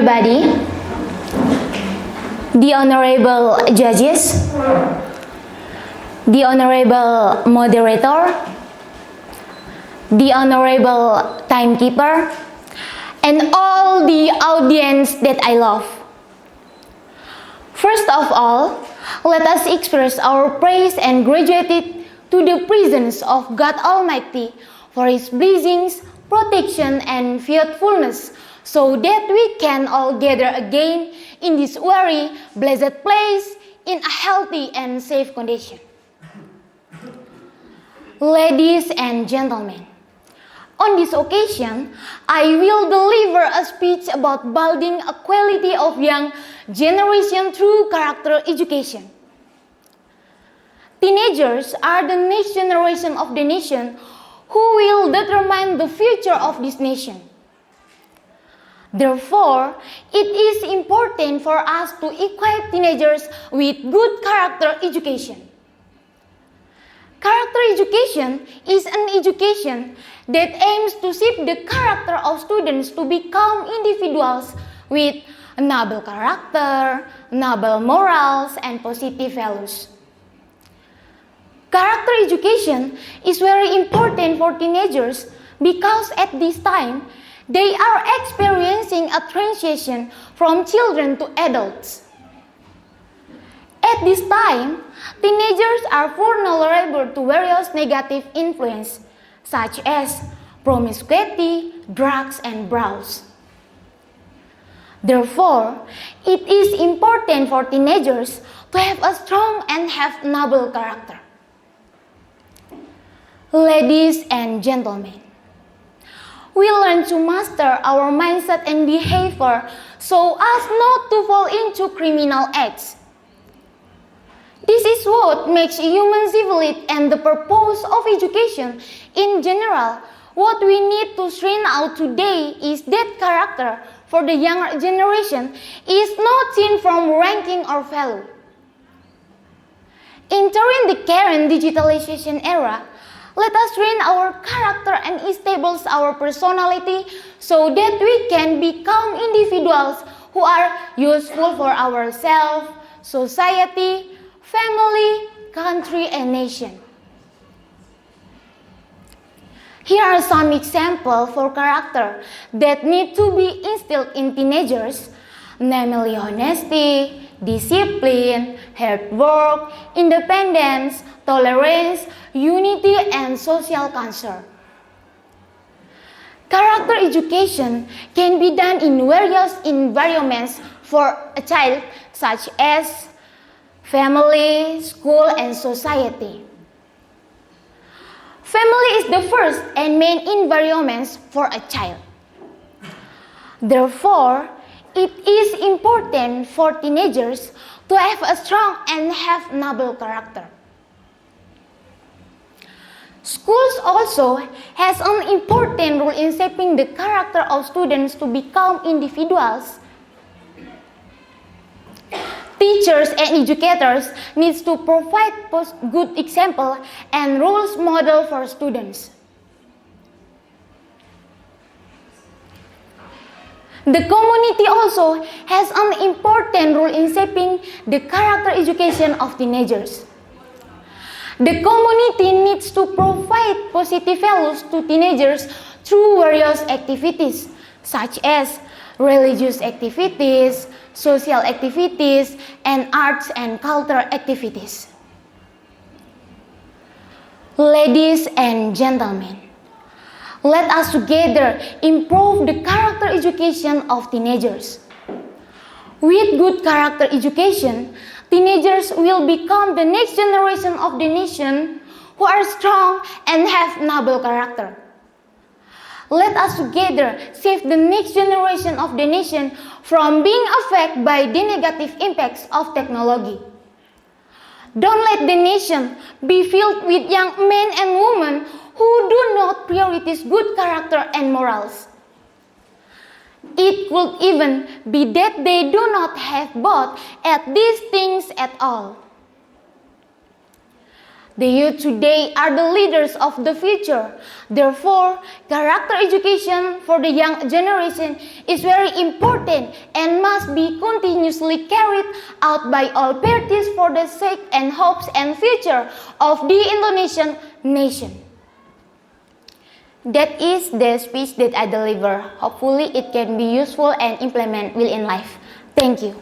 everybody, the honorable judges, the honorable moderator, the honorable timekeeper, and all the audience that I love. First of all, let us express our praise and gratitude to the presence of God Almighty for His blessings, protection, and faithfulness, so that we can all gather again in this very blessed place in a healthy and safe condition. Ladies and gentlemen, on this occasion, I will deliver a speech about building a quality of young generation through character education. Teenagers are the next generation of the nation who will determine the future of this nation. Therefore, it is important for us to equip teenagers with good character education. Character education is an education that aims to shape the character of students to become individuals with a noble character, noble morals, and positive values. Character education is very important for teenagers because at this time, they are experiencing a transition from children to adults. At this time, teenagers are vulnerable to various negative influences such as promiscuity, drugs, and brawls. Therefore, it is important for teenagers to have a strong and have noble character. Ladies and gentlemen, we learn to master our mindset and behavior so as not to fall into criminal acts. This is what makes human civility and the purpose of education in general. What we need to strengthen out today is that character for the younger generation is not seen from ranking or value. Entering the current digitalization era, let us train our character and establish our personality so that we can become individuals who are useful for ourselves, society, family, country, and nation. Here are some examples for character that need to be instilled in teenagers, namely honesty, discipline, hard work, independence, tolerance, unity, and social concern. Character education can be done in various environments for a child, such as family, school, and society. Family is the first and main environment for a child. Therefore, it is important for teenagers to have a strong and have noble character. Schools also has an important role in shaping the character of students to become individuals. Teachers and educators need to provide good example and role model for students. The community also has an important role in shaping the character education of teenagers. The community needs to provide positive values to teenagers through various activities, such as religious activities, social activities, and arts and cultural activities. Ladies and gentlemen, let us together improve the character education of teenagers. With good character education, teenagers will become the next generation of the nation who are strong and have noble character. Let us together save the next generation of the nation from being affected by the negative impacts of technology. Don't let the nation be filled with young men and women who do not prioritize good character and morals. It could even be that they do not have both at these things at all. The youth today are the leaders of the future. Therefore, character education for the young generation is very important and must be continuously carried out by all parties for the sake and hopes and future of the Indonesian nation. That is the speech that I deliver. Hopefully it can be useful and implement well in life. Thank you.